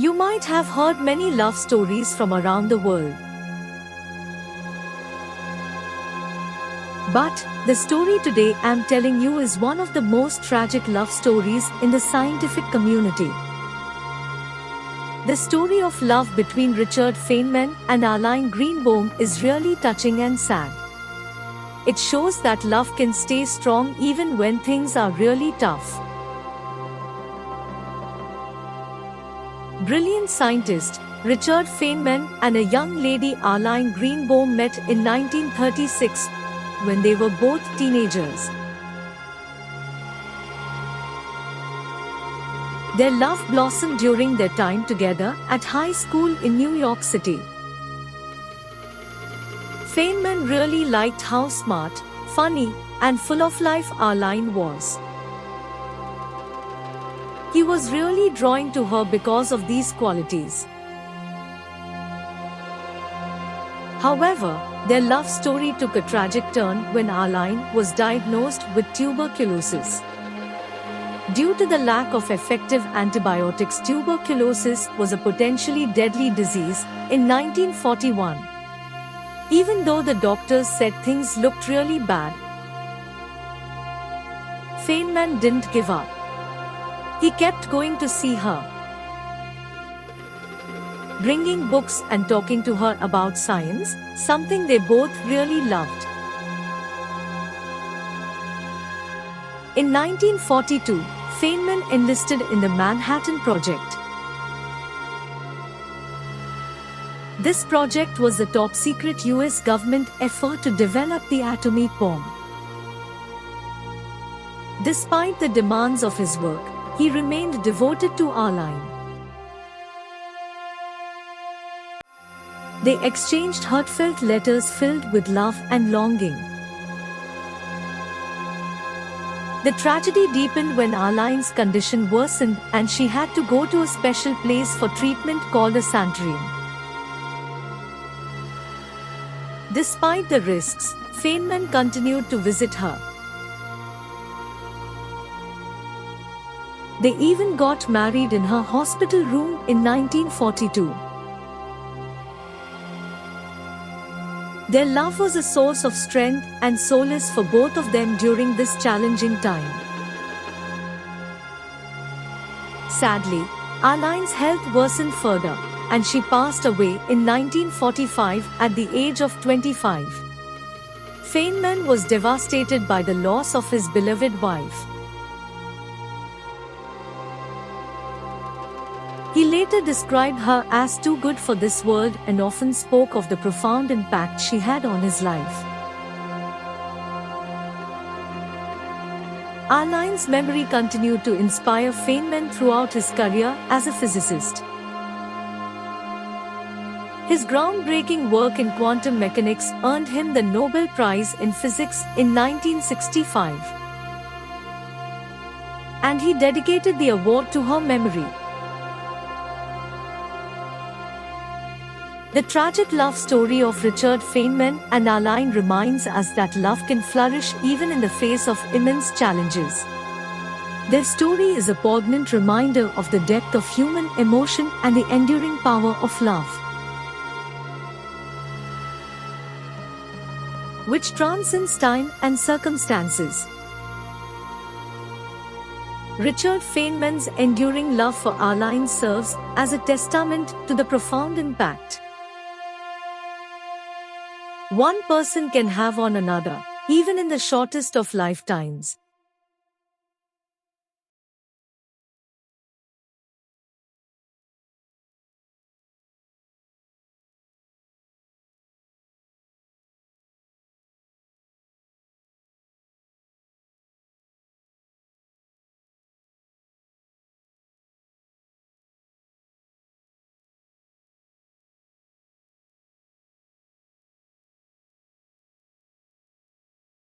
You might have heard many love stories from around the world. But the story today I'm telling you is one of the most tragic love stories in the scientific community. The story of love between Richard Feynman and Arline Greenbaum is really touching and sad. It shows that love can stay strong even when things are really tough. Brilliant scientist Richard Feynman and a young lady Arline Greenbaum met in 1936 when they were both teenagers. Their love blossomed during their time together at high school in New York City. Feynman really liked how smart, funny, and full of life Arline was. He was really drawing to her because of these qualities. However, their love story took a tragic turn when Arline was diagnosed with tuberculosis. Due to the lack of effective antibiotics, tuberculosis was a potentially deadly disease in 1941. Even though the doctors said things looked really bad, Feynman didn't give up. He kept going to see her, bringing books and talking to her about science, something they both really loved. In 1942, Feynman enlisted in the Manhattan Project. This project was a top-secret US government effort to develop the atomic bomb. Despite the demands of his work, he remained devoted to Arline. They exchanged heartfelt letters filled with love and longing. The tragedy deepened when Arline's condition worsened and she had to go to a special place for treatment called a sanatorium. Despite the risks, Feynman continued to visit her. They even got married in her hospital room in 1942. Their love was a source of strength and solace for both of them during this challenging time. Sadly, Arline's health worsened further, and she passed away in 1945 at the age of 25. Feynman was devastated by the loss of his beloved wife. He later described her as too good for this world and often spoke of the profound impact she had on his life. Arline's memory continued to inspire Feynman throughout his career as a physicist. His groundbreaking work in quantum mechanics earned him the Nobel Prize in Physics in 1965. And he dedicated the award to her memory. The tragic love story of Richard Feynman and Arline reminds us that love can flourish even in the face of immense challenges. Their story is a poignant reminder of the depth of human emotion and the enduring power of love, which transcends time and circumstances. Richard Feynman's enduring love for Arline serves as a testament to the profound impact one person can have on another, even in the shortest of lifetimes.